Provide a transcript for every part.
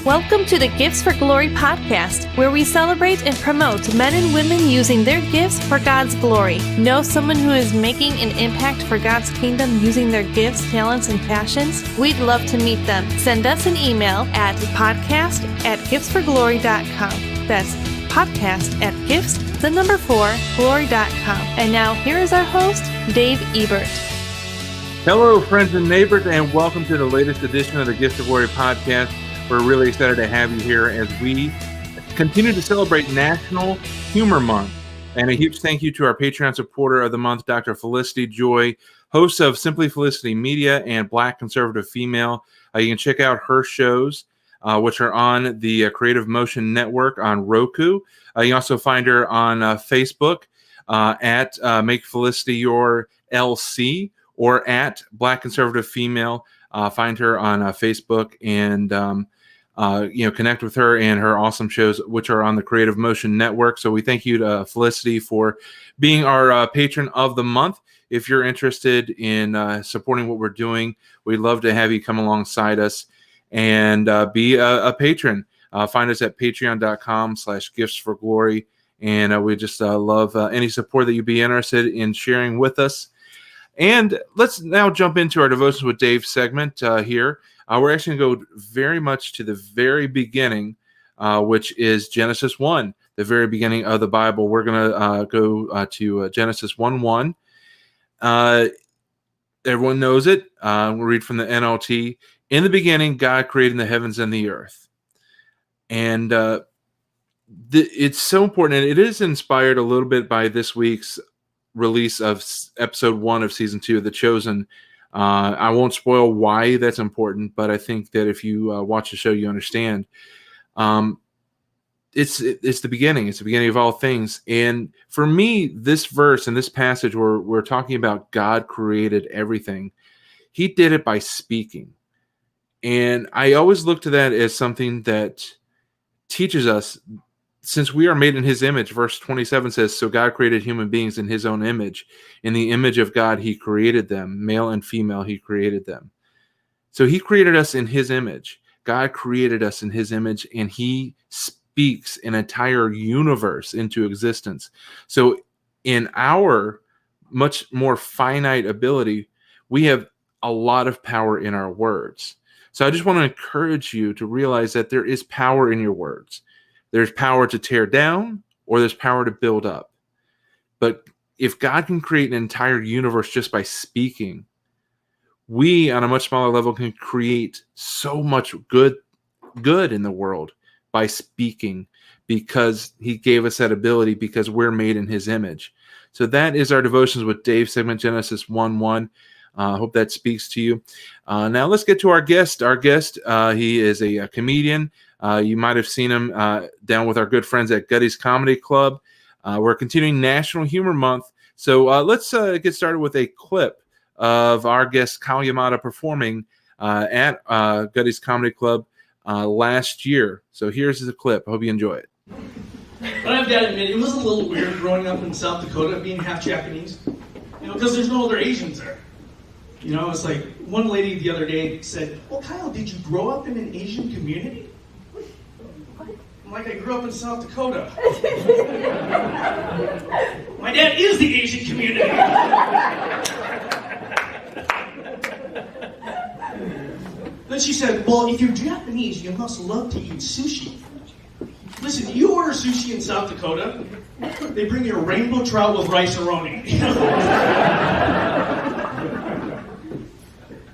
Welcome to the Gifts for Glory podcast, where we celebrate and promote men and women using their gifts for God's glory. Know someone who is making an impact for God's kingdom using their gifts, talents, and passions? We'd love to meet them. Send us an email at podcast@giftsforglory.com. That's podcast@gifts4glory.com. And now here is our host, Dave Ebert. Hello, friends and neighbors, and welcome to the latest edition of the Gifts of Glory podcast. We're really excited to have you here as we continue to celebrate National Humor Month. And a huge thank you to our Patreon supporter of the month, Dr. Felicity Joy, host of Simply Felicity Media and Black Conservative Female. You can check out her shows, which are on the Creative Motion Network on Roku. You can also find her on Facebook at Make Felicity Your LC or at Black Conservative Female. Find her on Facebook and connect with her and her awesome shows, which are on the Creative Motion Network. So we thank you to Felicity for being our patron of the month. If you're interested in supporting what we're doing, we'd love to have you come alongside us and be a patron. Find us at patreon.com/giftsforglory. And we just love any support that you'd be interested in sharing with us. And let's now jump into our Devotions with Dave segment here. We're actually going to go very much to the very beginning, which is Genesis 1, the very beginning of the Bible. We're going to go to Genesis 1:1. Everyone knows it. We'll read from the NLT. In the beginning, God created the heavens and the earth. And it's so important. And it is inspired a little bit by this week's release of episode 1 of season 2 of The Chosen. I won't spoil why that's important, but I think that if you watch the show, you understand. It's the beginning. It's the beginning of all things. And for me, this verse and this passage where we're talking about God created everything, he did it by speaking. And I always look to that as something that teaches us, since we are made in his image. Verse 27 says, so God created human beings in his own image. In the image of God, he created them. Male and female, he created them. So he created us in his image. God created us in his image, and he speaks an entire universe into existence. So in our much more finite ability, we have a lot of power in our words. So I just want to encourage you to realize that there is power in your words. There's power to tear down, or there's power to build up. But if God can create an entire universe just by speaking, we on a much smaller level can create so much good in the world by speaking, because he gave us that ability, because we're made in his image. So that is our Devotions with Dave segment, Genesis 1:1. I hope that speaks to you. Now let's get to our guest. Our guest, he is a comedian. You might have seen him down with our good friends at Gutty's Comedy Club. We're continuing National Humor Month. So let's get started with a clip of our guest, Kyle Yamada, performing at Gutty's Comedy Club last year. So here's the clip. I hope you enjoy it. But I've got to admit, it was a little weird growing up in South Dakota, being half Japanese. Because there's no other Asians there. It's like one lady the other day said, well, Kyle, did you grow up in an Asian community? I'm like, I grew up in South Dakota. My dad is the Asian community. Then she said, well, if you're Japanese, you must love to eat sushi. Listen, you order sushi in South Dakota, they bring you a rainbow trout with rice-a-roni.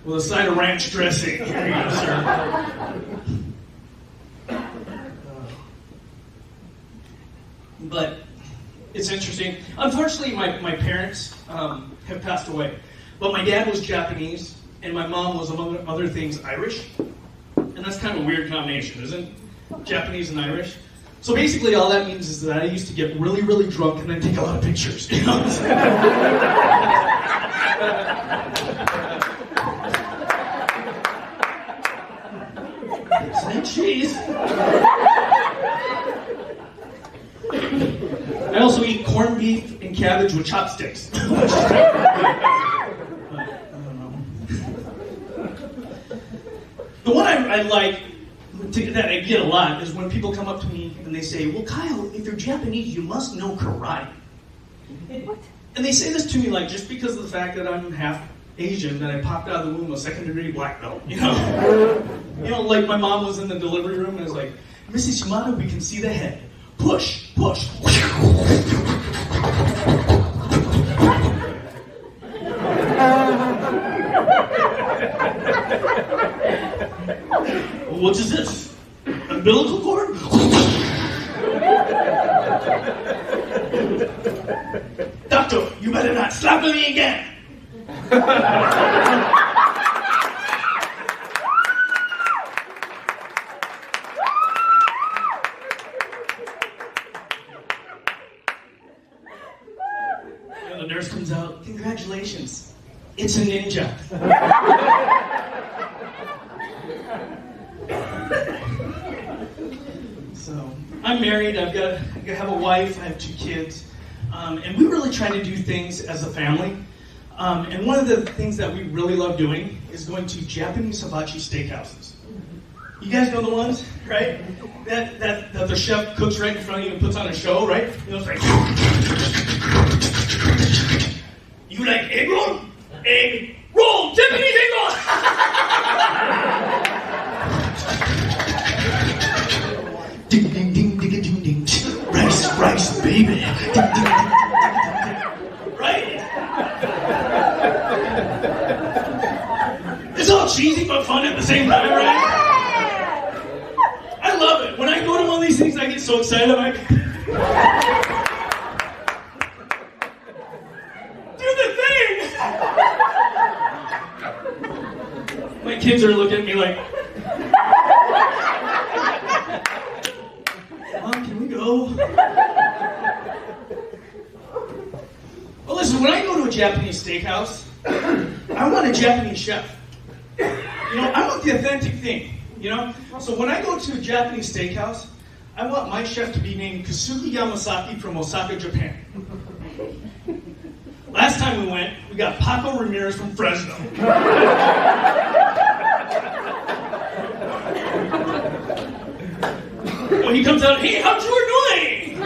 With a side of ranch dressing. Here you go, sir. But it's interesting. Unfortunately, my parents have passed away. But my dad was Japanese, and my mom was, among other things, Irish. And that's kind of a weird combination, isn't it? Japanese and Irish. So basically all that means is that I used to get really, really drunk and then take a lot of pictures. Cheese. I also eat corned beef and cabbage with chopsticks. I don't know. The one I like that I get a lot is when people come up to me and they say, well, Kyle, if you're Japanese, you must know karate. What? And they say this to me like just because of the fact that I'm half Asian, that I popped out of the womb a second-degree black belt, you know? Like my mom was in the delivery room and was like, Mrs. Yamada, we can see the head. Push, push. What is this? Umbilical cord? Doctor, you better not slap me again. And the nurse comes out, congratulations, it's a ninja. So, I'm married, I have a wife, I have 2 kids, and we really try to do things as a family. And one of the things that we really love doing is going to Japanese hibachi steakhouses. You guys know the ones, right? That the chef cooks right in front of you and puts on a show, right? It's like, you like egg roll? Egg roll! Japanese egg roll! Ding, ding, ding, ding, ding, ding. Rice, rice, baby. Ding, ding, ding, ding, ding, ding. Right? It's all cheesy but fun at the same time, right? I love it. When I go to one of these things, I get so excited. I'm like, do the thing! My kids are looking at me like, Mom, can we go? Well, listen, when I go to a Japanese steakhouse, I want a Japanese chef. I want the authentic thing, So when I go to a Japanese steakhouse, I want my chef to be named Kasugi Yamasaki from Osaka, Japan. Last time we went, we got Paco Ramirez from Fresno. When he comes out, hey, how's you doing?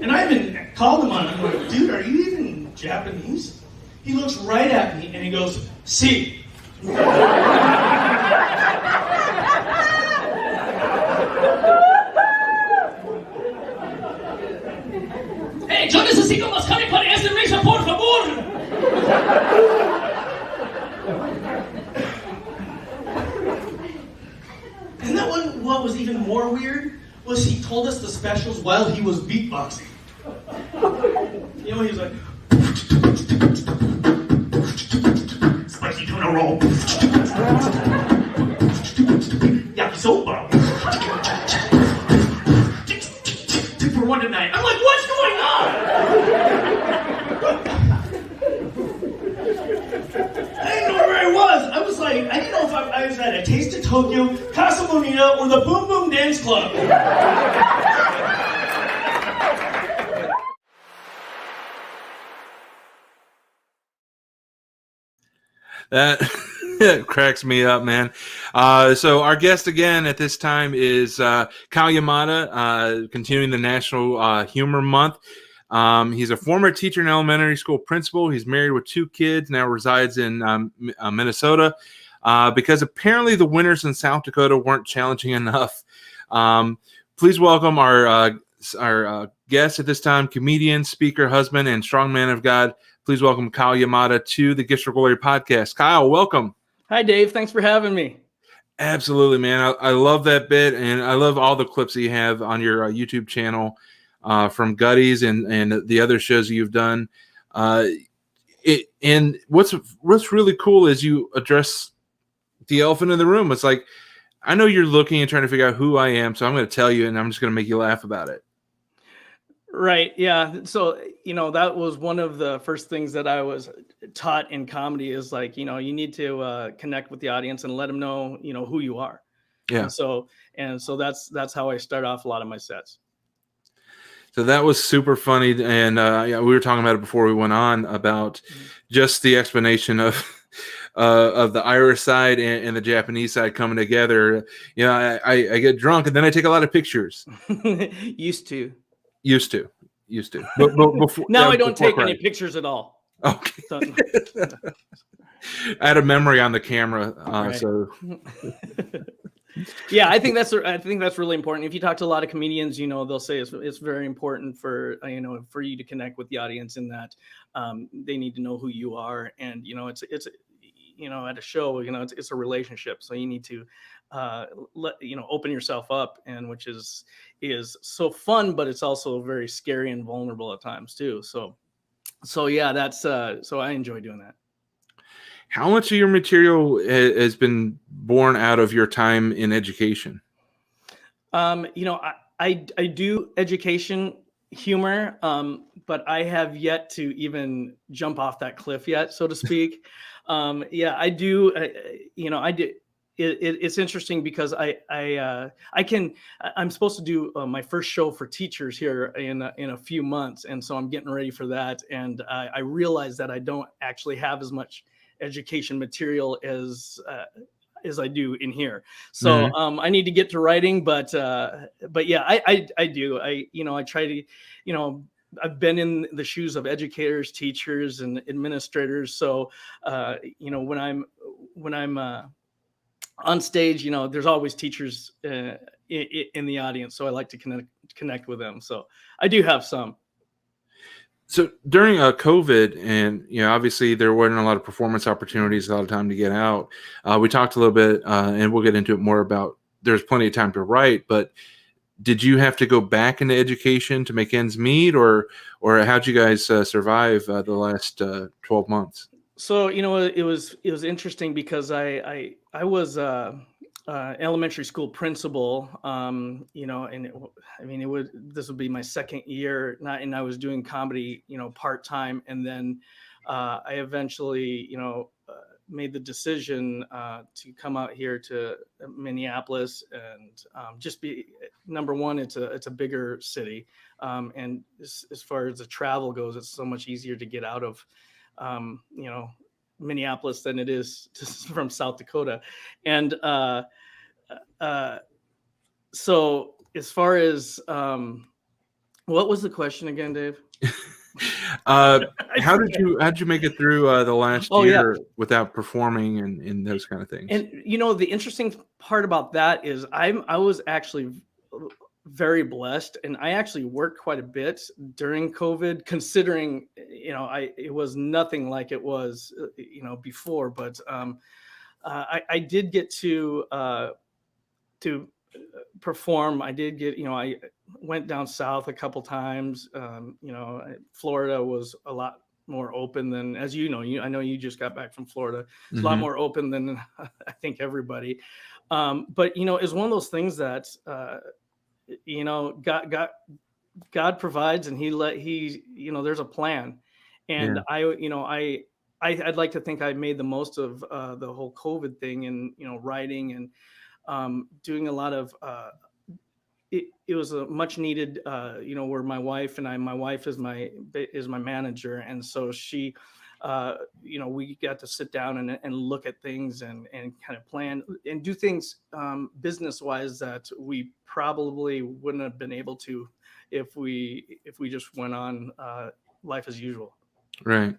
And I even called him on it. I'm like, dude, are you even Japanese? He looks right at me and he goes, si. Hey, yo necesito más carne para esta mesa, por favor. And that one, what was even more weird was he told us the specials while he was beatboxing. He was like, spicy tuna roll, yakisoba, 2 for $1 tonight. I'm like, what's going on? I didn't know where I was. I was like, I didn't know if I was at a Taste of Tokyo, Casa Bonita, or the Boom Boom Dance Club. That cracks me up, man. So our guest again at this time is Kyle Yamada, continuing the National Humor Month. He's a former teacher and elementary school principal. He's married with 2 kids, now resides in Minnesota because apparently the winters in South Dakota weren't challenging enough. Please welcome our guest at this time, comedian, speaker, husband, and strong man of God. Please welcome Kyle Yamada to the Gifts for Glory podcast. Kyle, welcome. Hi, Dave. Thanks for having me. Absolutely, man. I love that bit, and I love all the clips that you have on your YouTube channel from Gutties and the other shows that you've done. And what's really cool is you address the elephant in the room. It's like, I know you're looking and trying to figure out who I am, so I'm going to tell you, and I'm just going to make you laugh about it. Right. Yeah. So, that was one of the first things that I was taught in comedy is like, you need to connect with the audience and let them know, who you are. Yeah. And so that's how I start off a lot of my sets. So that was super funny. And we were talking about it before we went on about just the explanation of of the Irish side and the Japanese side coming together. You know, I get drunk and then I take a lot of pictures. Used to. Used to. But before Now I don't before take any Christ. pictures at all. Okay. So, I had a memory on the camera, Right. so yeah, I think that's really important. If you talk to a lot of comedians, you know, they'll say it's very important for you know, for you to connect with the audience in that they need to know who you are, and you know, it's you know, at a show, you know, it's a relationship, so you need to let you know, open yourself up, and which is so fun, but it's also very scary and vulnerable at times too. So yeah, that's so I enjoy doing that. how much of your material has been born out of your time in education? You know, I do education humor, but I have yet to even jump off that cliff yet, so to speak. Yeah, I do. You know, I do. It's interesting because I'm supposed to do my first show for teachers here in a few months, and so I'm getting ready for that. And I realize that I don't actually have as much education material as I do in here. So I need to get to writing, but yeah, I do. You know, I try to, you know, I've been in the shoes of educators, teachers, and administrators. So you know, when I'm on stage, you know, there's always teachers in the audience, so I like to connect with them. So I do have some. So during COVID, and you know, obviously there weren't a lot of performance opportunities, a lot of time to get out. We talked a little bit, and we'll get into it more about. There's plenty of time to write, but did you have to go back into education to make ends meet, or how'd you guys survive the last 12 months? So you know, it was interesting because I was elementary school principal, you know, and I mean, this would be my second year, and I was doing comedy, you know, part time, and then I eventually, you know, made the decision to come out here to Minneapolis and just be number one. It's a bigger city, and as far as the travel goes, it's so much easier to get out of, you know, Minneapolis than it is from South Dakota, and so as far as what was the question again, Dave? How'd you make it through the last year Yeah, without performing and those kind of things? and you know, the interesting part about that is I was actually very blessed, and I actually worked quite a bit during COVID, considering, you know, it was nothing like it was you know, before, but I did get to perform. I did get, you know, I went down south a couple times. You know, Florida was a lot more open than, as you know, I know you just got back from Florida. It's a lot more open than I think everybody. But you know, it's one of those things that you know, God provides, and he you know, there's a plan, and Yeah. you know, I'd like to think I made the most of the whole COVID thing, and you know, writing and doing a lot of it was a much needed, you know, where my wife is my manager, and so she you know, we got to sit down and look at things and kind of plan and do things business wise that we probably wouldn't have been able to if we just went on life as usual. Right.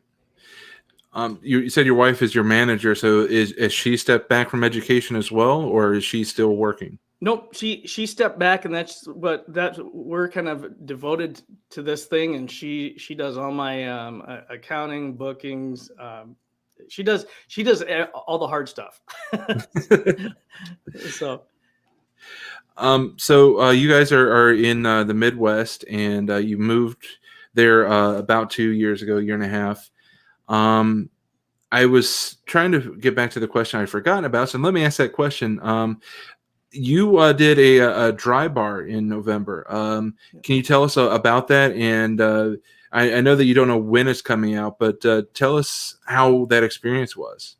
You said your wife is your manager, so is she stepped back from education as well, or is she still working? Nope, she stepped back, and we're kind of devoted to this thing, and she does all my accounting, bookings. She does all the hard stuff. So So you guys are in the Midwest, and you moved there about 2 years ago, year and a half. I was trying to get back to the question I'd forgotten about, so let me ask that question. You did a dry bar in November. Can you tell us about that? And I know that you don't know when it's coming out, but tell us how that experience was.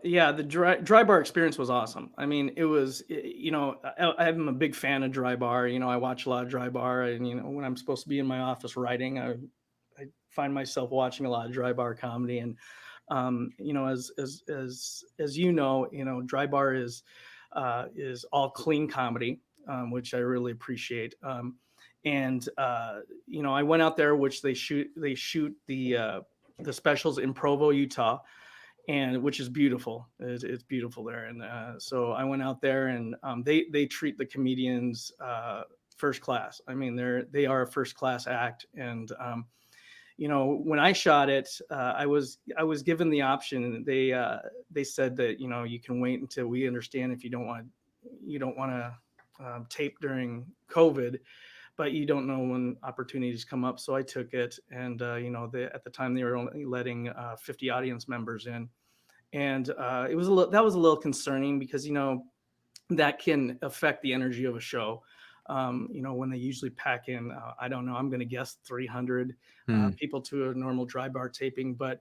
yeah, the dry bar experience was awesome. I mean, it was, you know, I'm a big fan of dry bar. You know, I watch a lot of dry bar, and you know, when I'm supposed to be in my office writing, I find myself watching a lot of dry bar comedy, and You know, as you know, Dry Bar is all clean comedy, which I really appreciate. And you know, I went out there, which they shoot the specials in Provo, Utah, and which is beautiful. It's beautiful there. And so I went out there, and they treat the comedians first class. I mean, they are a first class act. And you know, when I shot it, I was given the option. They said that, you know, you can wait until we understand if you don't want to tape during COVID, but you don't know when opportunities come up. So I took it, and you know, at the time they were only letting 50 audience members in, and it was that was a little concerning, because, you know, that can affect the energy of a show. You know, when they usually pack in, I don't know, I'm going to guess 300 Hmm. people to a normal Dry Bar taping, but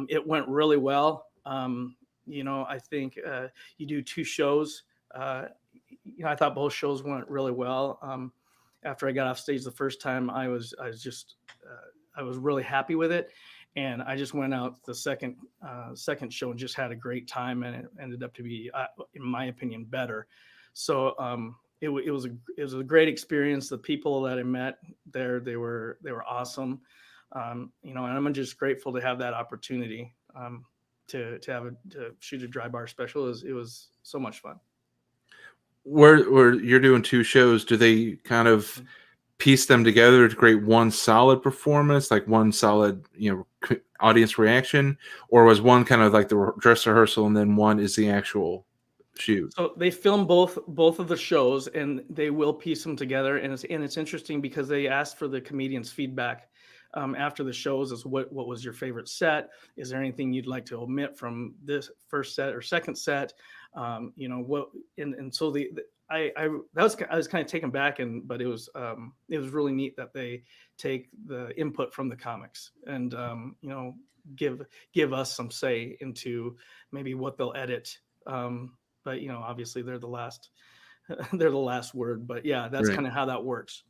it went really well. You know, I think you do 2 shows. You know, I thought both shows went really well. After I got off stage the first time, I was really happy with it, and I just went out the second show and just had a great time, and it ended up to be, in my opinion, better. So it was a great experience. The people that I met there, they were awesome. You know, and I'm just grateful to have that opportunity to shoot a Dry Bar special. It was so much fun. Where you're doing 2 shows, do they kind of piece them together to create one solid performance, like one solid, you know, audience reaction, or was one kind of like the dress rehearsal and then one is the actual shoot? So they film both of the shows, and they will piece them together. And it's interesting because they asked for the comedians' feedback after the shows, as what was your favorite set? Is there anything you'd like to omit from this first set or second set? You know what? And so I was kind of taken back, but it was really neat that they take the input from the comics, and you know, give us some say into maybe what they'll edit. But you know, obviously they're the last they're the last word. But yeah, that's Right. kind of how that works.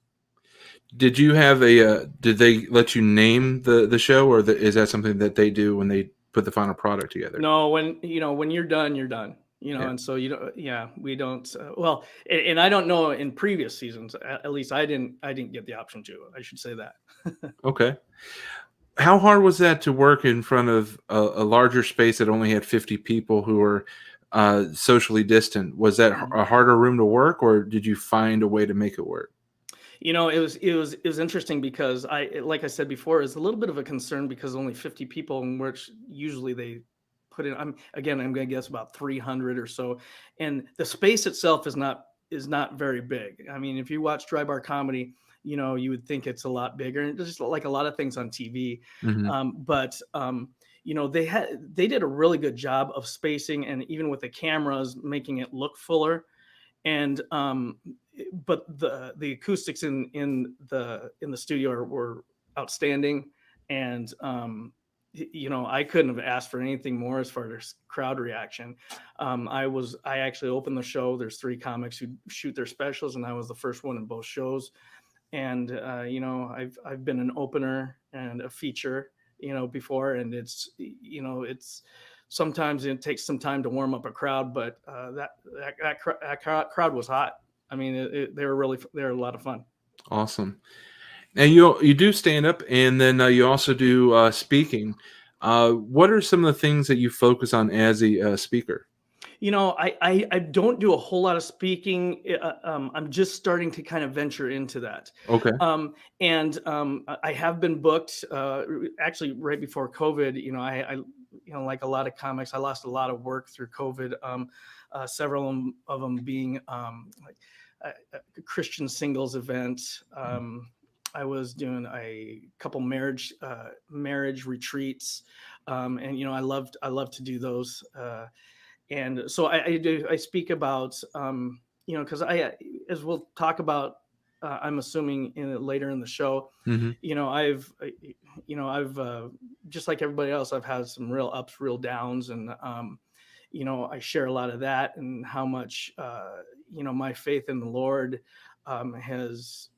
Did you have a did they let you name the show, or is that something that they do when they put the final product together? No, when you're done, you're done. You know, Yeah. and so you don't. Yeah, we don't. Well, and I don't know in previous seasons. At least I didn't get the option to. I should say that. Okay. How hard was that to work in front of a larger space that only had 50 people who were socially distant? Was that a harder room to work, or did you find a way to make it work? You know, it was interesting because like I said before, it's a little bit of a concern because only 50 people, in which usually they put in. I'm going to guess about 300 or so, and the space itself is not very big. I mean, if you watch Dry Bar comedy, you know, you would think it's a lot bigger, and it's just like a lot of things on TV. Hmm. But you know, they did a really good job of spacing, and even with the cameras, making it look fuller. And but the acoustics in the studio were outstanding. And you know, I couldn't have asked for anything more as far as crowd reaction. I actually opened the show. There's 3 comics who shoot their specials, and I was the first one in both shows. And you know, I've been an opener and a feature, you know, before, and it's, you know, it's sometimes it takes some time to warm up a crowd, but that crowd was hot. I mean, they were a lot of fun. Awesome. Now you do stand up, and then you also do speaking. What are some of the things that you focus on as a speaker? You know, I don't do a whole lot of speaking. I'm just starting to kind of venture into that. Okay. And I have been booked. Actually, right before COVID, you know, I you know, like a lot of comics, I lost a lot of work through COVID. Several of them being like a Christian singles event. I was doing a couple marriage retreats, and you know, I love to do those. And so I speak about, you know, because as we'll talk about, I'm assuming later in the show, Hmm. you know, I've just like everybody else, I've had some real ups, real downs. And you know, I share a lot of that, and how much you know, my faith in the Lord has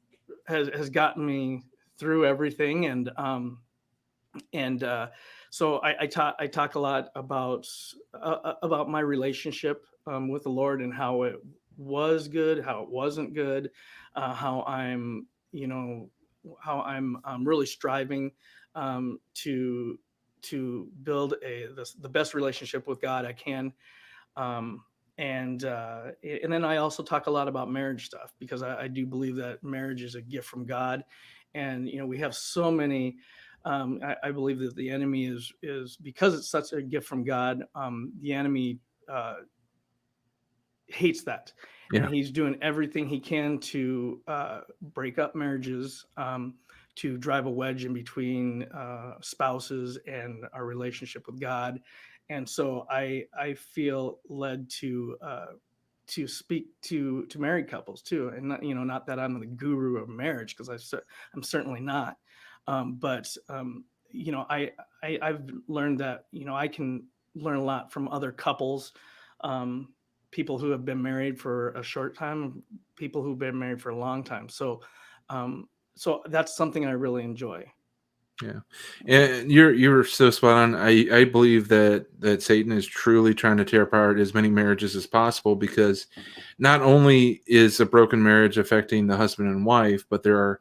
gotten me through everything. And So I talk a lot about my relationship with the Lord, and how it was good, how it wasn't good, how I'm, how I'm really striving to build the best relationship with God I can. Um, and then I also talk a lot about marriage stuff, because I do believe that marriage is a gift from God. And we have so many. I believe that the enemy is because it's such a gift from God. The enemy hates that, and Yeah. he's doing everything he can to break up marriages, to drive a wedge in between spouses and our relationship with God. And so I feel led to speak to married couples too, and not that I'm the guru of marriage, because I'm certainly not. But I've learned that I can learn a lot from other couples, um, people who have been married for a short time, people who've been married for a long time. So that's something I really enjoy. Yeah, and you're so spot on. I believe that Satan is truly trying to tear apart as many marriages as possible, because not only is a broken marriage affecting the husband and wife, but there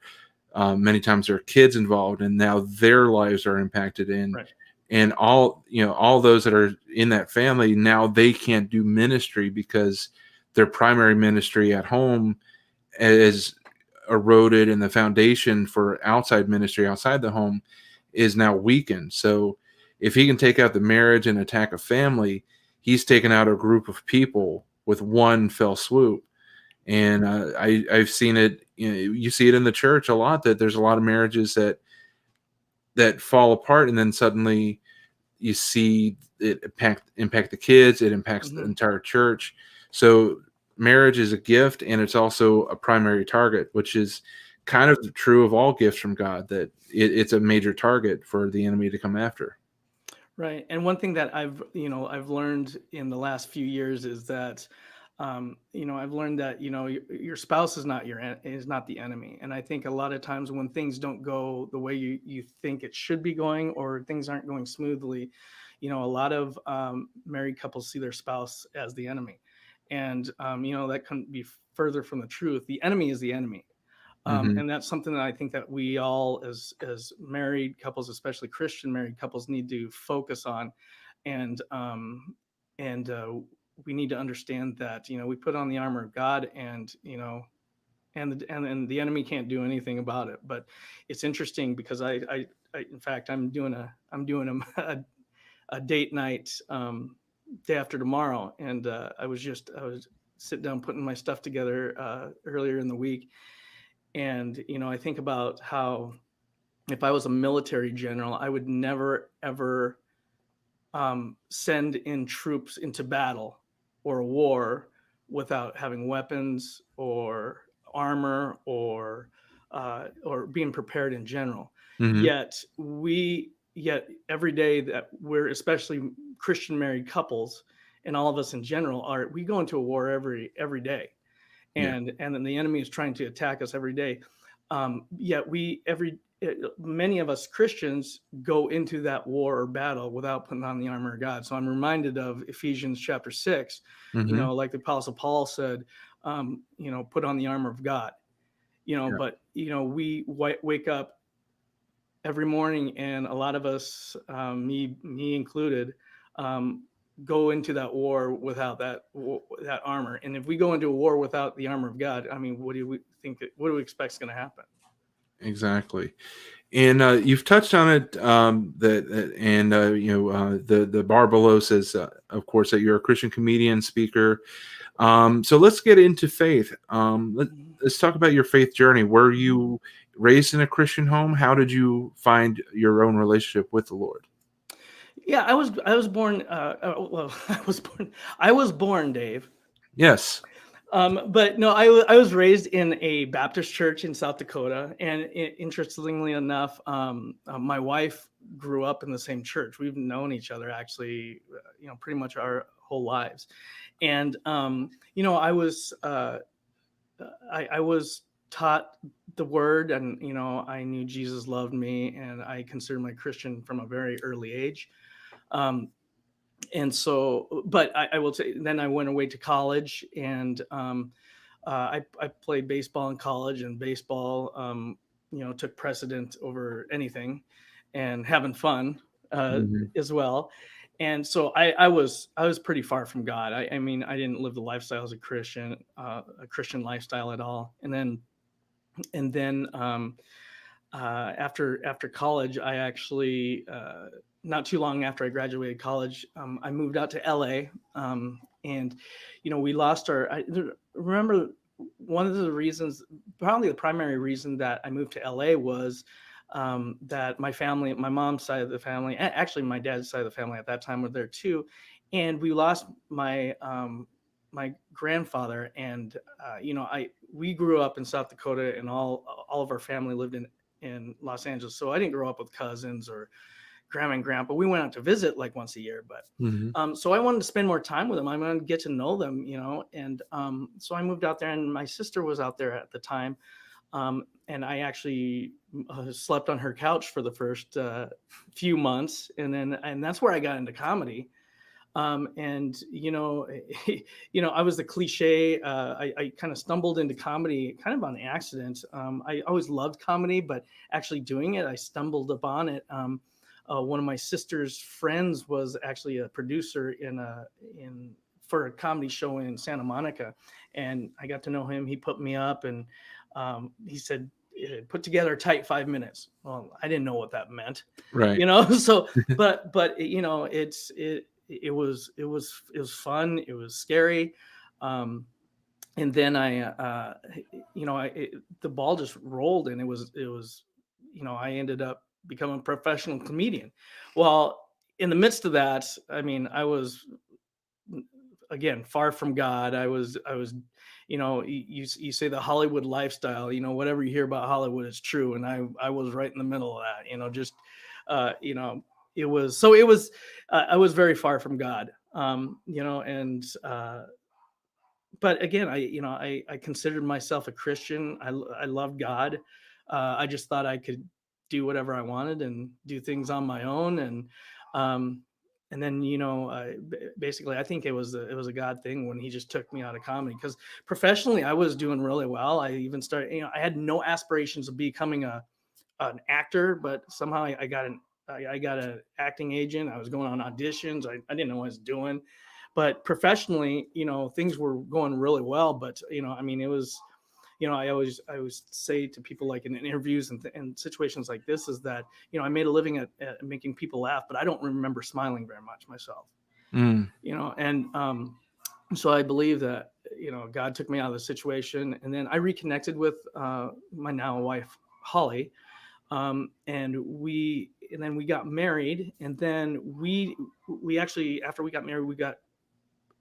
are many times there are kids involved, and now their lives are impacted. Right. And all those that are in that family, now they can't do ministry because their primary ministry at home is eroded, and the foundation for outside ministry outside the home is now weakened. So if he can take out the marriage and attack a family, he's taken out a group of people with one fell swoop. And I've seen it. You see it in the church a lot, that there's a lot of marriages that fall apart, and then suddenly you see it impact the kids. It impacts the Mhm. entire church. So marriage is a gift, and it's also a primary target, which is kind of true of all gifts from God, that it's a major target for the enemy to come after. Right. And one thing that I've learned in the last few years is that, I've learned that, your spouse is is not the enemy. And I think a lot of times when things don't go the way you think it should be going, or things aren't going smoothly, a lot of married couples see their spouse as the enemy. And, that couldn't be further from the truth. The enemy is the enemy. Hmm. And that's something that I think that we all, as married couples, especially Christian married couples, need to focus on. And and we need to understand that we put on the armor of God, and and the enemy can't do anything about it. But it's interesting, because I in fact, a a date night day after tomorrow, and I was sitting down putting my stuff together earlier in the week. And I think about how, if I was a military general, I would never ever send in troops into battle or a war without having weapons or armor, or being prepared in general. Hmm. Yet every day that we're, especially Christian married couples, and all of us in general, we go into a war every day. Yeah. And then the enemy is trying to attack us every day. Yet many of us Christians go into that war or battle without putting on the armor of God. So I'm reminded of Ephesians chapter 6. Hmm. Like the Apostle Paul said, put on the armor of God. Yeah. But we wake up every morning, and a lot of us, me included, um, go into that war without that armor. And if we go into a war without the armor of God, I mean, what do we expect is going to happen? Exactly. And you've touched on it, and the bar below says, of course, that you're a Christian comedian, speaker. So let's get into faith. Let's talk about your faith journey. Were you raised in a Christian home? How did you find your own relationship with the Lord? Yeah, I was born. Well, I was born, Dave. Yes. But no, I was raised in a Baptist church in South Dakota, and interestingly enough, my wife grew up in the same church. We've known each other actually, pretty much our whole lives. And I was taught the word, and I knew Jesus loved me, and I considered my Christian from a very early age. Um, and so, but I will say, then I went away to college, and I played baseball in college, and baseball, took precedent over anything, and having fun Mhm. as well. And so I was pretty far from God. I mean, I didn't live the lifestyle as a Christian lifestyle at all. And then after college, I actually, not too long after I graduated college, I moved out to LA. And we lost remember, one of the reasons, probably the primary reason that I moved to LA was that my family, my mom's side of the family, actually my dad's side of the family at that time, were there too. And we lost my grandfather. And we grew up in South Dakota, and all of our family lived in Los Angeles. So I didn't grow up with cousins or grandma and grandpa. We went out to visit like once a year, but Mhm. so I wanted to spend more time with them. I wanted to get to know them, and so I moved out there, and my sister was out there at the time. And I actually slept on her couch for the first few months, and that's where I got into comedy. And I was the cliche. I kind of stumbled into comedy kind of on accident. I always loved comedy, but actually doing it, I stumbled upon it. One of my sister's friends was actually a producer for a comedy show in Santa Monica, and I got to know him. He put me up, and he said, "Put together a tight 5 minutes." Well, I didn't know what that meant, Right. So, but it was fun. It was scary. And then the ball just rolled, and I ended up becoming a professional comedian. Well, in the midst of that, I mean, I was, again, far from God. I was, you say the Hollywood lifestyle, whatever you hear about Hollywood is true. And I was right in the middle of that, just, uh, you know, I was very far from God. And, but again, I considered myself a Christian. I loved God. I just thought I could do whatever I wanted and do things on my own. Um, and then, basically, I think it was a God thing when He just took me out of comedy, because professionally I was doing really well. I even started, I had no aspirations of becoming an actor, but somehow I got an acting agent. I was going on auditions. I didn't know what I was doing, but professionally, things were going really well. But I mean, it was, I always say to people, like in interviews and situations like this, is that I made a living at making people laugh, but I don't remember smiling very much myself. Mm. And so I believe that God took me out of the situation, and then I reconnected with my now wife, Holly. And then we got married, and then we actually, after we got married, we got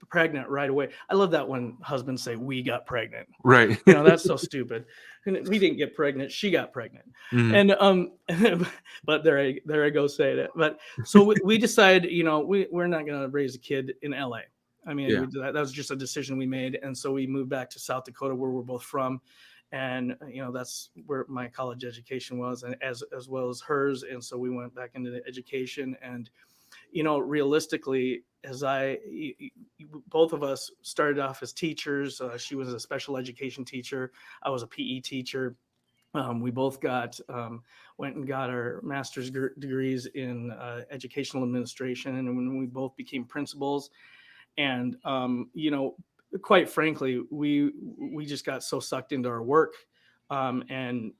pregnant right away. I love that when husbands say we got pregnant. Right. That's so stupid. And we didn't get pregnant, she got pregnant. Mhm. And but there I go saying it. But so we decided, we're not going to raise a kid in LA. I mean, Yeah. that was just a decision we made, and so we moved back to South Dakota, where we're both from. And that's where my college education was, and as well as hers. And so we went back into the education. And realistically, both of us started off as teachers. She was a special education teacher. I was a PE teacher. We both went and got our master's degrees in educational administration, and when we both became principals. And quite frankly, we just got so sucked into our work. And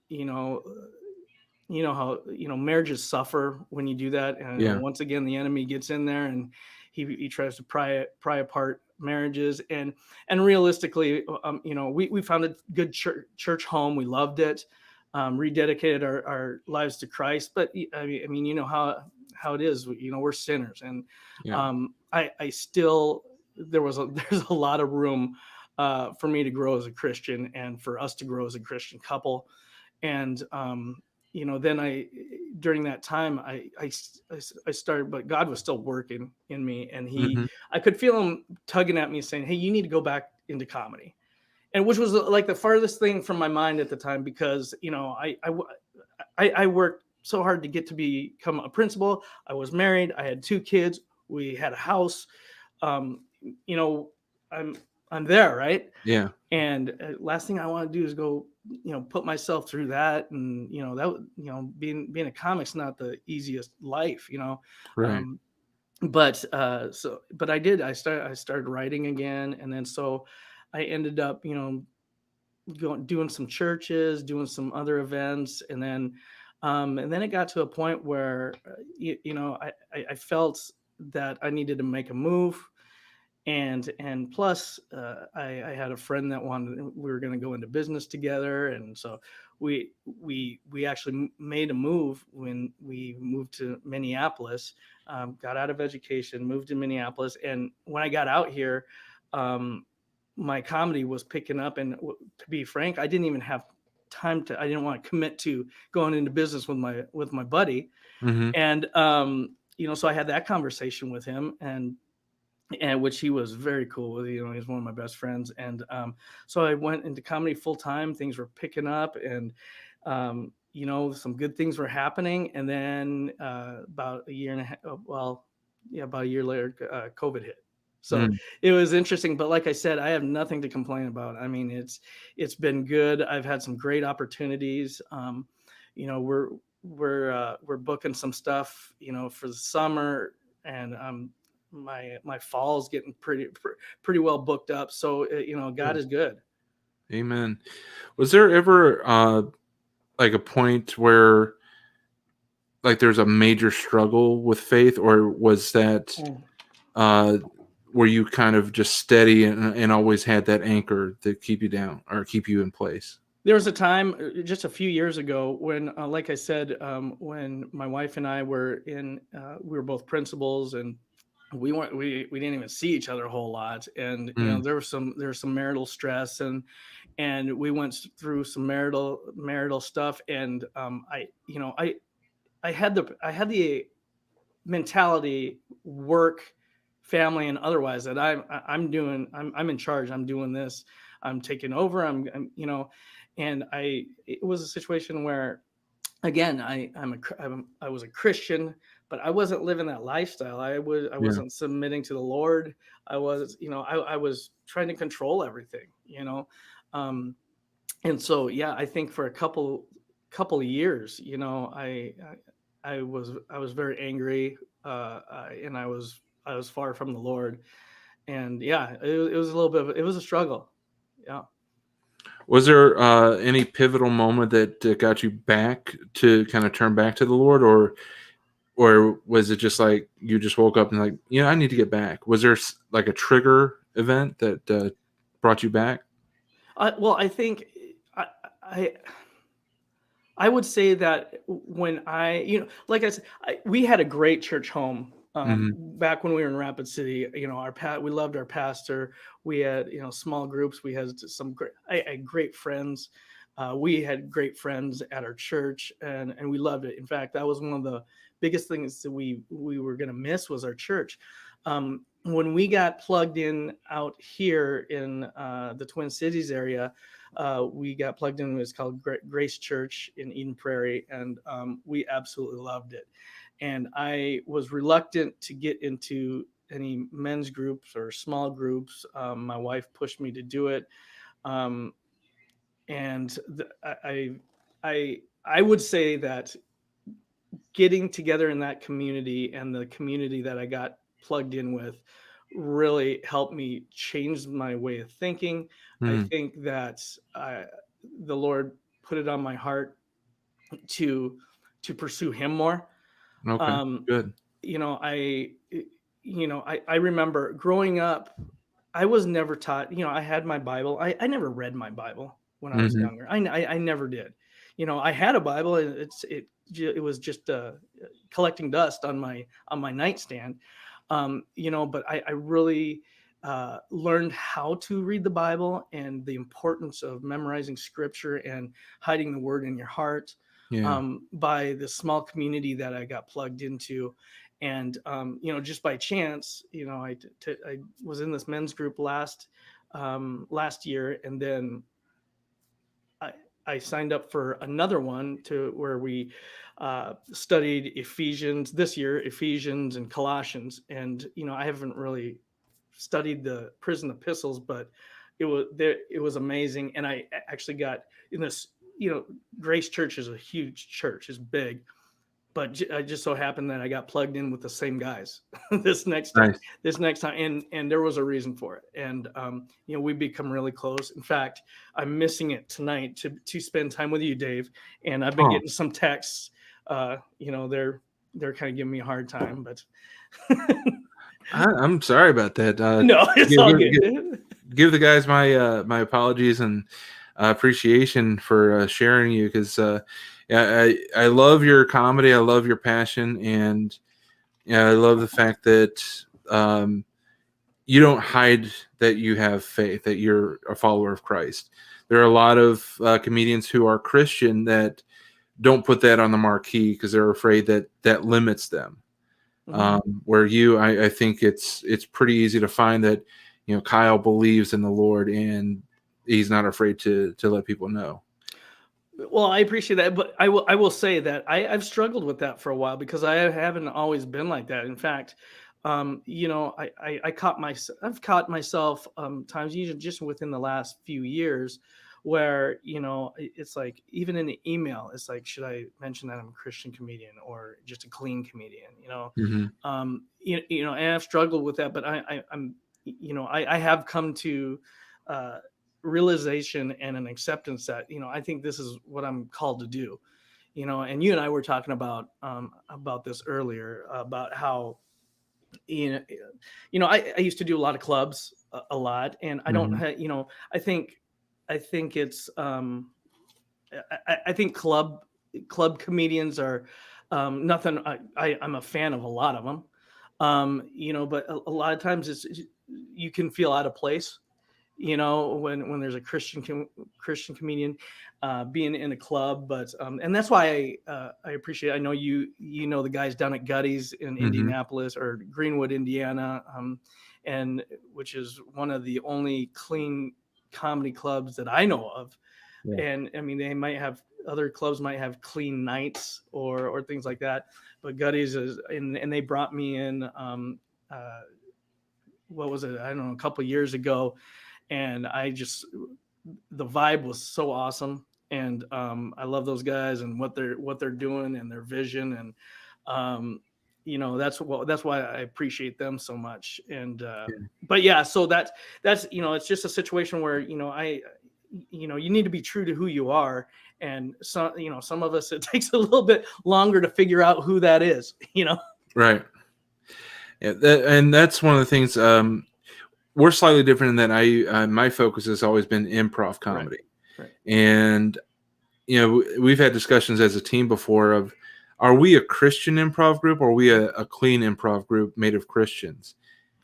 how marriages suffer when you do that. And Yeah. once again, the enemy gets in there, and he tries to pry apart marriages. And realistically, we found a good church home. We loved it. Rededicated our lives to Christ. But I mean, how it is. We're sinners. And Yeah. I still, there's a lot of room for me to grow as a Christian, and for us to grow as a Christian couple. And then during that time, I started, but God was still working in me, and Mhm. I could feel Him tugging at me, saying, "Hey, you need to go back into comedy." and which was like the farthest thing from my mind at the time, because I worked so hard to get to become a principal. I was married. I had 2 kids. We had a house. Um, you know, I'm there, right? Yeah. And last thing I want to do is go, put myself through that. And being a comic's not the easiest life. Right. Um, but I did. I started writing again, and then so I ended up, doing some churches, doing some other events, and then it got to a point where I felt that I needed to make a move, and plus I had a friend that wanted, we were going to go into business together, and so we actually made a move when we moved to Minneapolis. Got out of education, moved to Minneapolis, and when I got out here, um, my comedy was picking up, and to be frank, I didn't even have time to. I didn't want to commit to going into business with my buddy, Mm-hmm. and so I had that conversation with him, and which he was very cool with. He's one of my best friends, and so I went into comedy full time. Things were picking up, and some good things were happening. And then about a year and a half, about a year later, COVID hit. So Mm. it was interesting, but like I said, I have nothing to complain about. I mean, it's been good. I've had some great opportunities. We're booking some stuff, for the summer, and my fall's getting pretty well booked up. So God is good. Amen. Was there ever like a point where like there's a major struggle with faith, or was that uh were you kind of just steady and always had that anchor to keep you down or keep you in place? There was a time just a few years ago when, like I said, when my wife and I we were both principals, and we didn't even see each other a whole lot, and Mm. there was some marital stress, and we went through some marital stuff, and I had the mentality, work, family, and otherwise, that I'm in charge. I'm doing this. I'm taking over. And it was a situation where, again, I was a Christian, but I wasn't living that lifestyle. I Yeah. wasn't submitting to the Lord. I was trying to control everything. Um, and so, yeah, I think for a couple of years, I was very angry, and I was far from the Lord, and yeah, it was a little bit it was a struggle. Yeah. Was there any pivotal moment that got you back to kind of turn back to the Lord, or was it just like you just woke up and like, I need to get back? Was there like a trigger event that brought you back? Well, I think I, I I would say that when like I said, we had a great church home Hmm. back when we were in Rapid City. We loved our pastor. We had, small groups. We had I had great friends. We had great friends at our church, and we loved it. In fact, that was one of the biggest things that we were going to miss was our church. When we got plugged in out here in the Twin Cities area, we got plugged in. It's called Grace Church in Eden Prairie, and we absolutely loved it. And I was reluctant to get into any men's groups or small groups. My wife pushed me to do it, um, and I would say that getting together in that community and the community that I got plugged in with really helped me change my way of thinking. I Hmm. think that the Lord put it on my heart to pursue Him more. Okay, Um, good. you know, I I remember growing up, I was never taught. I had my Bible. I never read my Bible when I was Hmm. younger. I never did. I had a Bible. And it was just collecting dust on my nightstand. But I really learned how to read the Bible and the importance of memorizing Scripture and hiding the Word in your heart, Yeah. by the small community that I got plugged into. And just by chance, I was in this men's group last year, and then I signed up for another one to where we studied Ephesians this year, Ephesians and Colossians, and I haven't really studied the prison epistles, but it was amazing, and I actually got in this. Grace Church is a huge church, it's big, but I just so happened that I got plugged in with the same guys this next time. Nice. This next time, and there was a reason for it, and we become really close. In fact, I'm missing it tonight to spend time with you, Dave. And I've been Oh. getting some texts. They're kind of giving me a hard time, but I'm sorry about that. no, it's all good. Give the guys my my apologies and appreciation for sharing you, because I love your comedy. I love your passion, and I love the fact that you don't hide that you have faith, that you're a follower of Christ. There are a lot of comedians who are Christian that don't put that on the marquee because they're afraid that that limits them. Where I think it's pretty easy to find that Kyle believes in the Lord and he's not afraid to let people know. Well, I appreciate that, but I will say that I've struggled with that for a while because I haven't always been like that. In fact, I've caught myself times, even just within the last few years, where it's like, even in the email, it's like, should I mention that I'm a Christian comedian or just a clean comedian? And I've struggled with that, but I have come to realization and an acceptance that I think this is what I'm called to do. And you and I were talking about this earlier, about how I used to do a lot of clubs, a lot, and I don't I think it's I think club comedians are nothing. I'm a fan of a lot of them, but a lot of times you can feel out of place, when there's a Christian comedian being in a club. But and that's why I appreciate, I know you know the guys down at Gutty's in Indianapolis or Greenwood, Indiana, and which is one of the only clean comedy clubs that I know of. Yeah. And I mean, they might have, other clubs might have clean nights or things like that, but Gutty's is, and they brought me in what was it, I don't know, a couple of years ago, and the vibe was so awesome, and I love those guys and what they're doing and their vision, and that's why I appreciate them so much. And but yeah, so that's it's just a situation where you need to be true to who you are, and some of us, it takes a little bit longer to figure out who that is. Right. Yeah, and that's one of the things. We're slightly different in that my focus has always been improv comedy. Right. And we've had discussions as a team before of, are we a Christian improv group or are we a clean improv group made of Christians?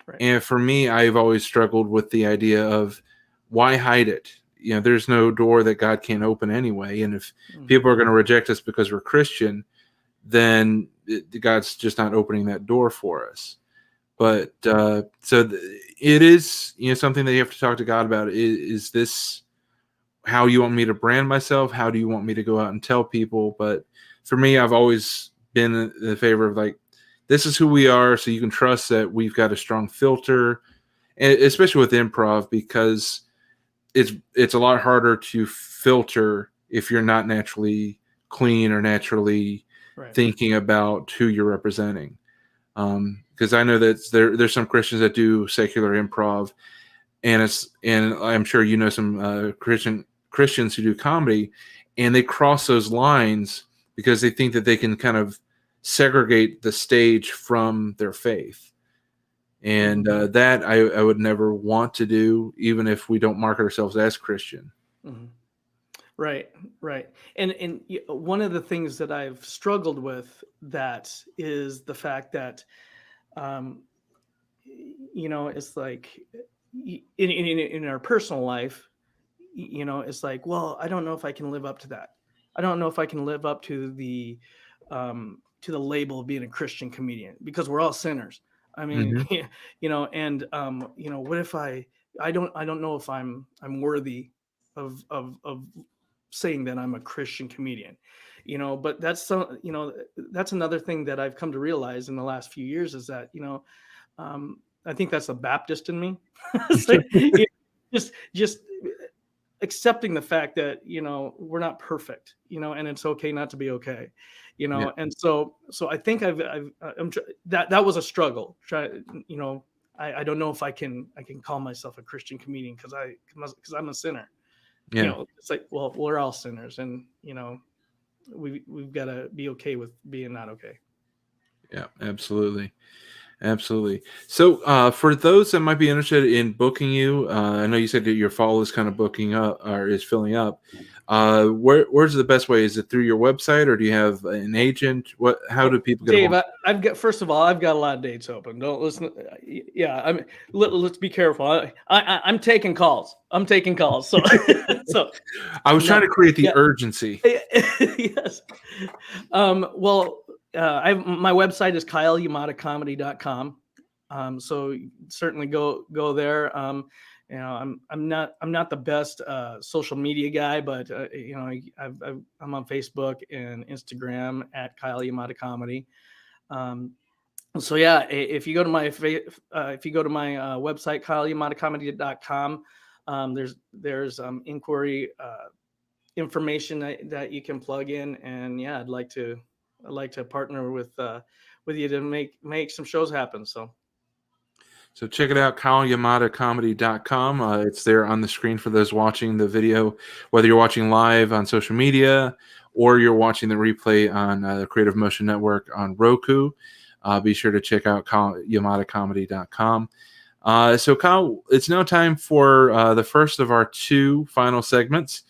Right. And for me, I've always struggled with the idea of, why hide it? There's no door that God can't open anyway. And if people are going to reject us because we're Christian, then God's just not opening that door for us. But it is something that you have to talk to God about. Is this how you want me to brand myself? How do you want me to go out and tell people? But for me, I've always been in favor of, like, this is who we are, so you can trust that we've got a strong filter, and especially with improv, because it's a lot harder to filter if you're not naturally clean or naturally thinking about who you're representing. Because I know that there's some Christians that do secular improv, and I'm sure some Christians who do comedy, and they cross those lines because they think that they can kind of segregate the stage from their faith. And that I would never want to do, even if we don't market ourselves as Christian. Mm-hmm. Right. And one of the things that I've struggled with that is the fact that, it's like in our personal life, it's like, well, I don't know if I can live up to that. I don't know if I can live up to the label of being a Christian comedian, because we're all sinners. I mean, and what if I I don't know if I'm worthy of saying that I'm a Christian comedian, but that's that's another thing that I've come to realize in the last few years is that, I think that's a Baptist in me. So, just accepting the fact that, we're not perfect, and it's okay not to be okay, Yeah. and so I think that was a struggle. I don't know if I can call myself a Christian comedian because I'm a sinner. Yeah. It's like, well, we're all sinners, and we've got to be okay with being not okay. Yeah, absolutely. Absolutely. So, for those that might be interested in booking you, I know you said that your fall is kind of booking up or is filling up. Where's the best way? Is it through your website or do you have an agent? How do people get a Dave, hold? I've got, first of all, I've got a lot of dates open. Don't listen. Yeah, I mean, let's be careful. I'm taking calls. So, so I was no, trying to create the yeah. urgency. Yes. Well, my website is KyleYamadaComedy.com. So certainly go there. I'm not the best social media guy, but I'm on Facebook and Instagram at Kyle Yamada Comedy. So yeah, if you go to my website, KyleYamadaComedy.com, there's inquiry information that you can plug in, and yeah, I'd like to partner with you to make some shows happen. So check it out, KyleYamadaComedy.com. It's there on the screen for those watching the video, whether you're watching live on social media or you're watching the replay on the Creative Motion Network on Roku. Be sure to check out KyleYamadaComedy.com. So Kyle, it's now time for the first of our two final segments.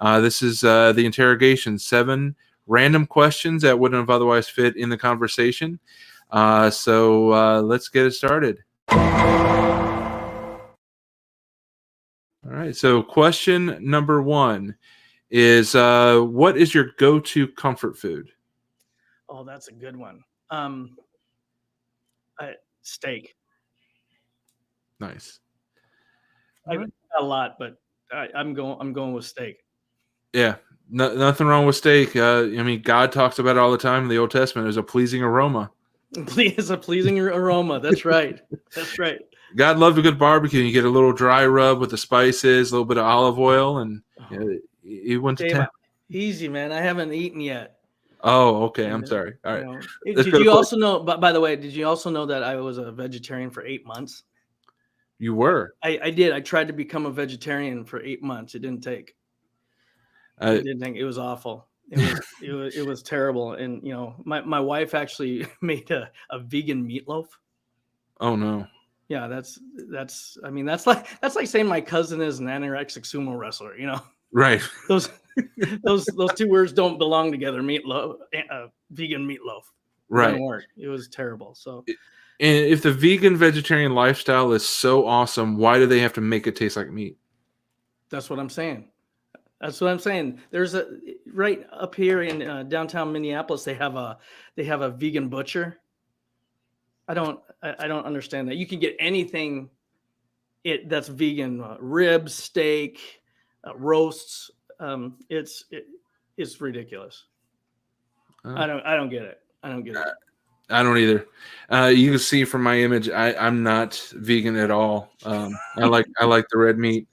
This is the interrogation, 7 random questions that wouldn't have otherwise fit in the conversation. So let's get it started. All right. So question number 1 is, what is your go-to comfort food? Oh, that's a good one. Steak. Nice. I've All right. got a lot, but I'm going with steak. Yeah. Nothing wrong with steak. I mean, God talks about it all the time in the Old Testament. There's a pleasing aroma. It's a pleasing aroma. That's right. That's right. God loved a good barbecue. You get a little dry rub with the spices, a little bit of olive oil, and he went to Dave, town. easy, man. I haven't eaten yet. Oh, okay. I'm And, sorry. All right. did you also know? By the way, did you also know that I was a vegetarian for 8 months? You were. I did. I tried to become a vegetarian for 8 months. It didn't take. I didn't think it was awful. It was terrible. And my wife actually made a vegan meatloaf. Oh no. Yeah, that's like saying my cousin is an anorexic sumo wrestler. Right. Those two words don't belong together. Meatloaf, vegan meatloaf. Right. It didn't work. It was terrible. So, and if the vegan vegetarian lifestyle is so awesome, why do they have to make it taste like meat? that's what I'm saying. There's right up here in downtown Minneapolis. They have a vegan butcher. I don't understand that. You can get anything that's vegan, ribs, steak, roasts. It's ridiculous. I don't get it. I don't get it. I don't either. You can see from my image, I'm not vegan at all. I like the red meat.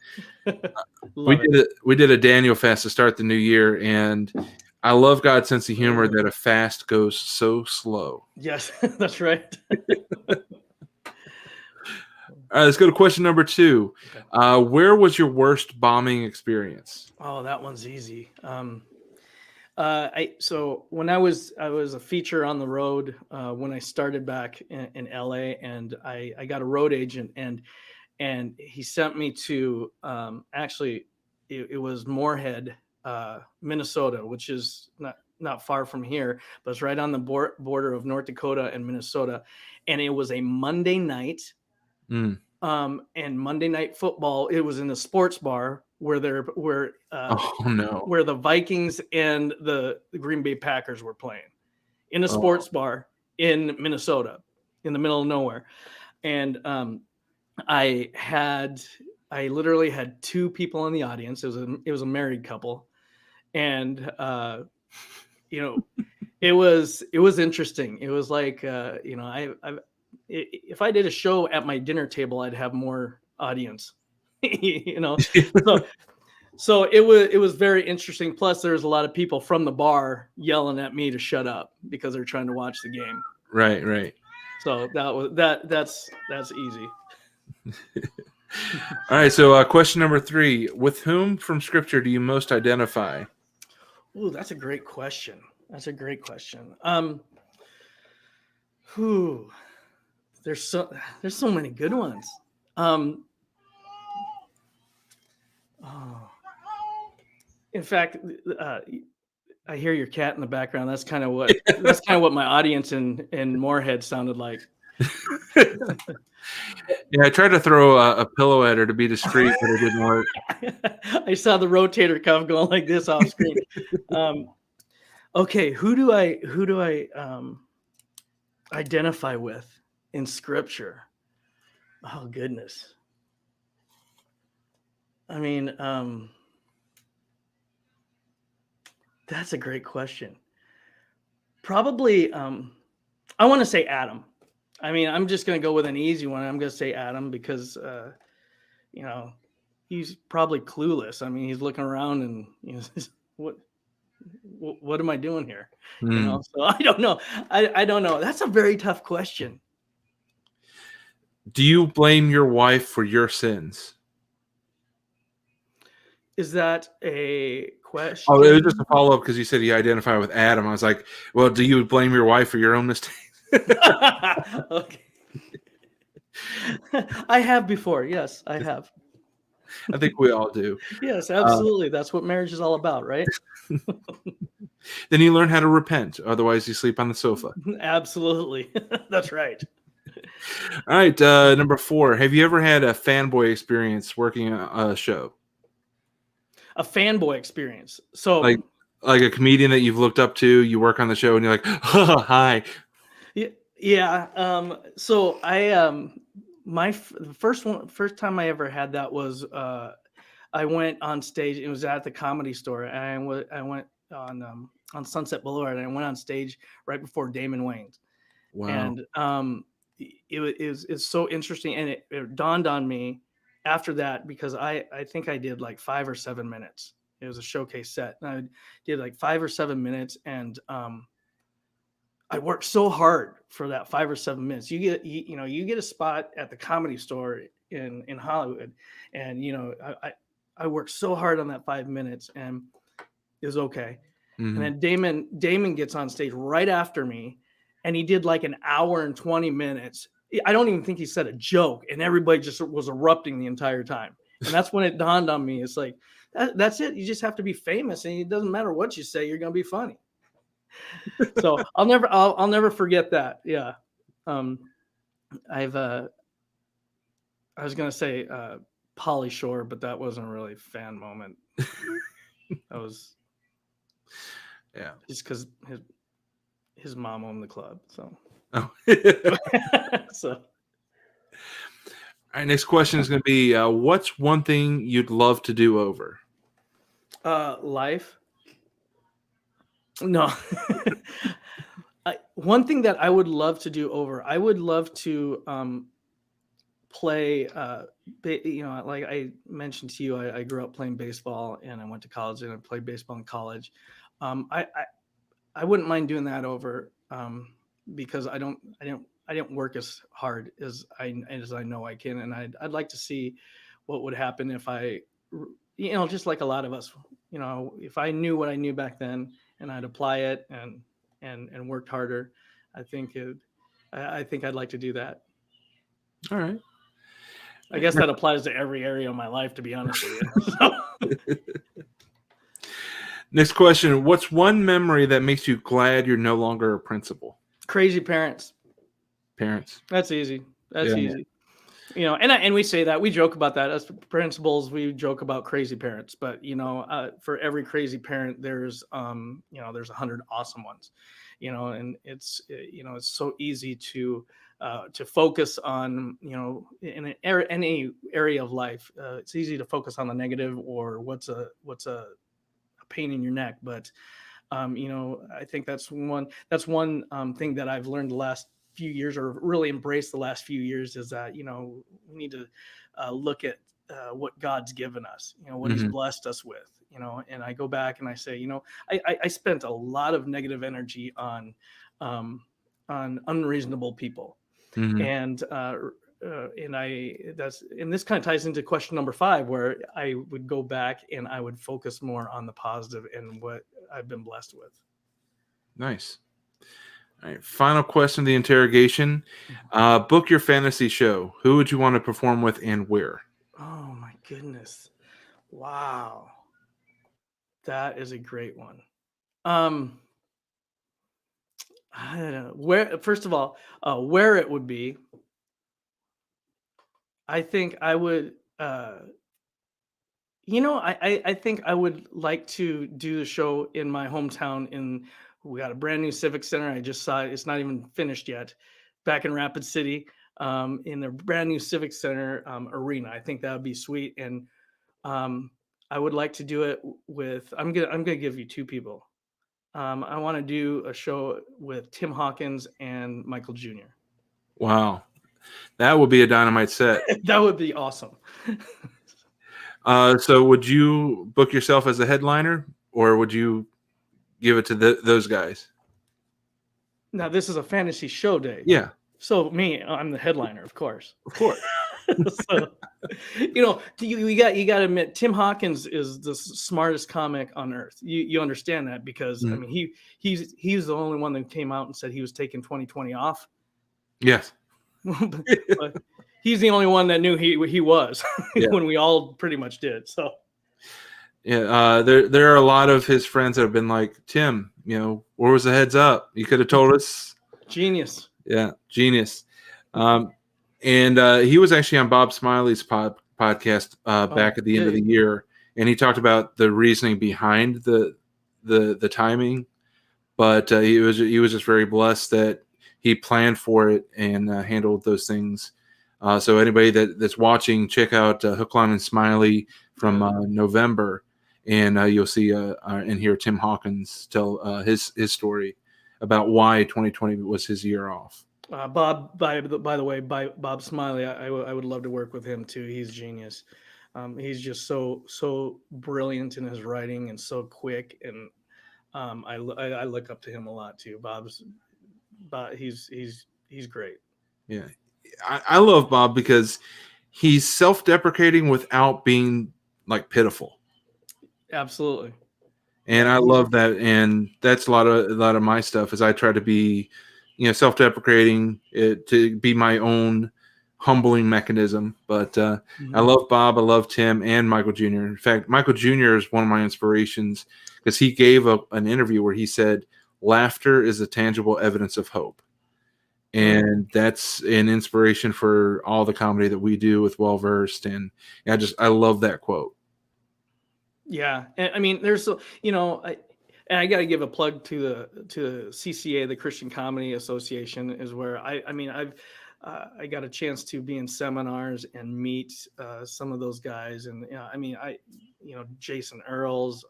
We did a Daniel fast to start the new year, and I love God's sense of humor that a fast goes so slow. Yes, that's right. All right, let's go to question number 2. Okay. Where was your worst bombing experience? Oh, that one's easy. So when I was a feature on the road when I started back in LA, and I got a road agent, and he sent me to actually it was Moorhead, Minnesota, which is not far from here, but it's right on the border of North Dakota and Minnesota, and it was a Monday night. And Monday Night Football. It was in a sports bar where where the Vikings and the Green Bay Packers were playing in a sports bar in Minnesota, in the middle of nowhere. And I had I literally had 2 people in the audience. It was a married couple, and you know, it was interesting. It was like if I did a show at my dinner table, I'd have more audience. So it was very interesting. Plus, there was a lot of people from the bar yelling at me to shut up because they're trying to watch the game. Right, right. So that's easy. All right. So, question number 3: with whom from Scripture do you most identify? Ooh, that's a great question. There's so many good ones. In fact, I hear your cat in the background. That's kind of what my audience in Moorhead sounded like. Yeah, I tried to throw a pillow at her to be discreet, but it didn't work. I saw the rotator cuff going like this off screen. Okay, who do I identify with in Scripture? Oh goodness. I mean, that's a great question. Probably, I want to say Adam. I mean, I'm just going to go with an easy one. I'm going to say Adam because, he's probably clueless. I mean, he's looking around and what am I doing here? So I don't know. I don't know. That's a very tough question. Do you blame your wife for your sins? Is that a question? Oh, it was just a follow-up because you said you identify with Adam. I was like, well, do you blame your wife for your own mistakes? Okay. I have before. Yes, I have. I think we all do. Yes, absolutely. That's what marriage is all about, right? Then you learn how to repent. Otherwise, you sleep on the sofa. Absolutely. That's right. All right. Number 4. Have you ever had a fanboy experience working a show? A fanboy experience. So like a comedian that you've looked up to, you work on the show and you're like, oh, hi. Yeah. So I the first time I ever had that was I went on stage. It was at the Comedy Store, and I went on Sunset Boulevard, and I went on stage right before Damon Wayans. Wow. And it's so interesting, and it dawned on me after that because I think I did like 5 or 7 minutes. It was a showcase set, and I did like 5 or 7 minutes, and I worked so hard for that 5 or 7 minutes. You get a spot at the Comedy Store in Hollywood, and I worked so hard on that 5 minutes, and it was okay. Mm-hmm. And then Damon gets on stage right after me, and he did like an hour and 20 minutes. I don't even think he said a joke, and everybody just was erupting the entire time. And that's when it dawned on me. It's like, that's it. You just have to be famous, and it doesn't matter what you say, you're going to be funny. So I'll never forget that. Yeah. I was going to say Pauly Shore, but that wasn't really a fan moment. That was just because his mom owned the club. So. Oh. So. All right, next question is going to be, what's one thing you'd love to do over? Life. No. One thing that I would love to do over, I would love to play, like I mentioned to you, I grew up playing baseball, and I went to college, and I played baseball in college. I wouldn't mind doing that over because I didn't work as hard as I know I can, and I'd like to see what would happen if I, just like a lot of us, if I knew what I knew back then and I'd apply it and worked harder, I think I'd like to do that. All right. I guess that applies to every area of my life, to be honest with you. Next question. What's one memory that makes you glad you're no longer a principal? Crazy parents. That's easy. That's easy. And we say that, we joke about that as principals. We joke about crazy parents, but for every crazy parent, there's 100 awesome ones. And it's so easy to to focus on, in any area of life. It's easy to focus on the negative or what's a pain in your neck, but I think that's one thing that I've learned the last few years, or really embraced the last few years, is that we need to look at what God's given us, what He's Mhm. blessed us with, and I go back and I say, I spent a lot of negative energy on unreasonable people, Mhm. and this kind of ties into question number 5, where I would go back and I would focus more on the positive and what I've been blessed with. Nice. All right. Final question of the interrogation. Book your fantasy show. Who would you want to perform with and where? Oh my goodness. Wow. That is a great one. I don't know where, first of all, where it would be. I think I would, I think I would like to do the show in my hometown. We got a brand new civic center. I just saw it. It's not even finished yet. Back in Rapid City, in their brand new civic center arena. I think that would be sweet. And I would like to do it with. I'm gonna give you 2 people. I want to do a show with Tim Hawkins and Michael Jr. Wow. That would be a dynamite set. That would be awesome. So would you book yourself as a headliner, or would you give it to those guys? Now this is a fantasy show day. Yeah, So I'm the headliner, of course. of course. So, you got to admit, Tim Hawkins is the smartest comic on earth. You understand that because I mean he's the only one that came out and said he was taking 2020 off. Yes. But he's the only one that knew he was when we all pretty much did. So yeah, there are a lot of his friends that have been like, Tim, where was the heads up? You could have told us. Genius. Yeah, genius. And he was actually on Bob Smiley's podcast back at the end of the year, and he talked about the reasoning behind the timing. But he was just very blessed that he planned for it and handled those things. So anybody that's watching, check out Hook, Line, and Smiley from November, and you'll see and hear Tim Hawkins tell his story about why 2020 was his year off. Bob, by the way, Bob Smiley, I would love to work with him too. He's genius. He's just so brilliant in his writing and so quick, and I look up to him a lot too. He's great. Yeah, I love Bob because he's self-deprecating without being like pitiful. Absolutely. And I love that, and that's a lot of my stuff. Is I try to be, self-deprecating, to be my own humbling mechanism. But I love Bob, I love Tim, and Michael Jr. In fact, Michael Jr. is one of my inspirations because he gave an interview where he said, "Laughter is a tangible evidence of hope," and that's an inspiration for all the comedy that we do with Well Versed. And I love that quote. Yeah, and I mean, there's I got to give a plug to the CCA, the Christian Comedy Association, is where I've got a chance to be in seminars and meet some of those guys, and Jason Earls,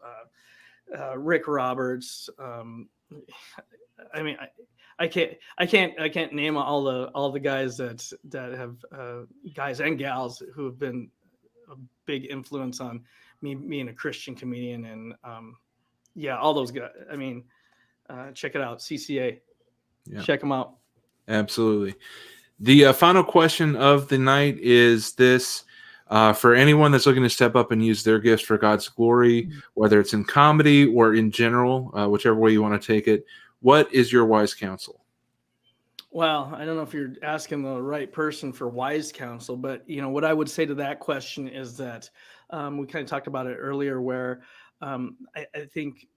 Rick Roberts. I can't name all the guys that have guys and gals who have been a big influence on me being a Christian comedian, and all those guys. I mean, check it out, CCA. Yeah. Check them out. Absolutely. The final question of the night is this: for anyone that's looking to step up and use their gifts for God's glory, whether it's in comedy or in general, whichever way you want to take it, what is your wise counsel? Well, I don't know if you're asking the right person for wise counsel, but what I would say to that question is that we kind of talked about it earlier, where I think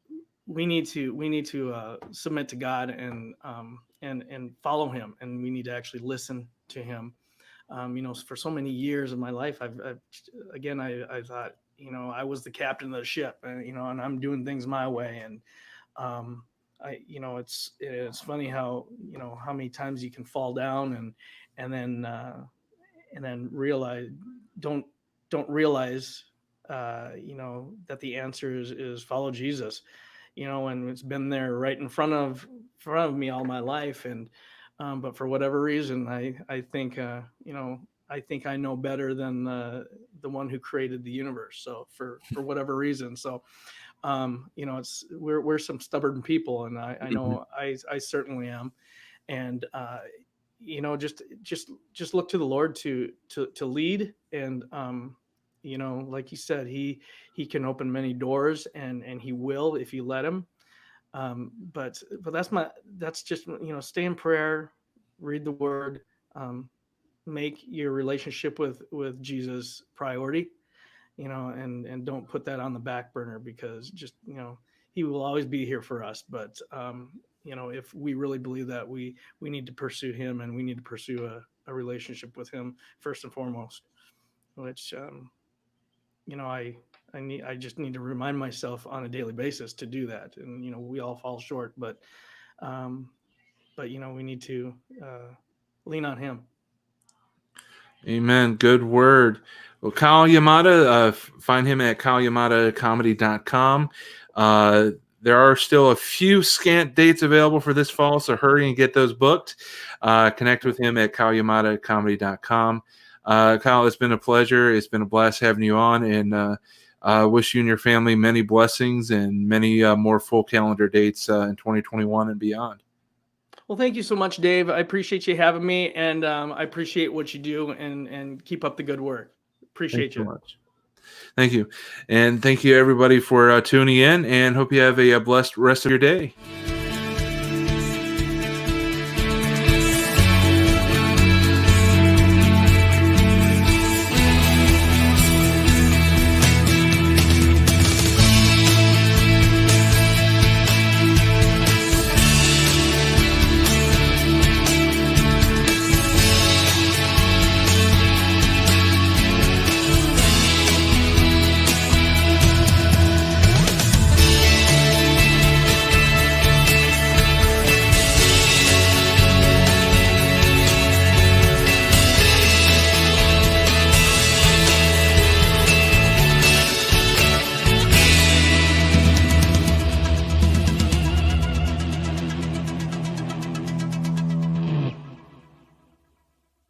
we need to submit to God and follow Him, and we need to actually listen to Him. For so many years of my life, I thought I was the captain of the ship, and I'm doing things my way, and it's funny how, how many times you can fall down and then realize don't realize that the answer is follow Jesus, and it's been there right in front of me all my life. And but for whatever reason, I think I think I know better than the one who created the universe. So for whatever reason, so it's we're some stubborn people, and I know I certainly am. And just look to the Lord to lead. And like you said, he can open many doors, and he will if you let him. But that's just, stay in prayer, read the word, make your relationship with Jesus priority, and don't put that on the back burner, because just, he will always be here for us. But if we really believe that, we need to pursue him, and we need to pursue a relationship with him first and foremost, which I just need to remind myself on a daily basis to do that. And we all fall short, but we need to lean on him. Amen. Good word. Well, Kyle Yamada, find him at kyleyamadacomedy.com. There are still a few scant dates available for this fall, so hurry and get those booked. Connect with him at kyleyamadacomedy.com. Kyle, it's been a pleasure. It's been a blast having you on, and wish you and your family many blessings and many more full calendar dates in 2021 and beyond. Well, thank you so much, Dave. I appreciate you having me, and I appreciate what you do, and keep up the good work. Appreciate you. So much. Thank you. And thank you, everybody, for tuning in, and hope you have a blessed rest of your day.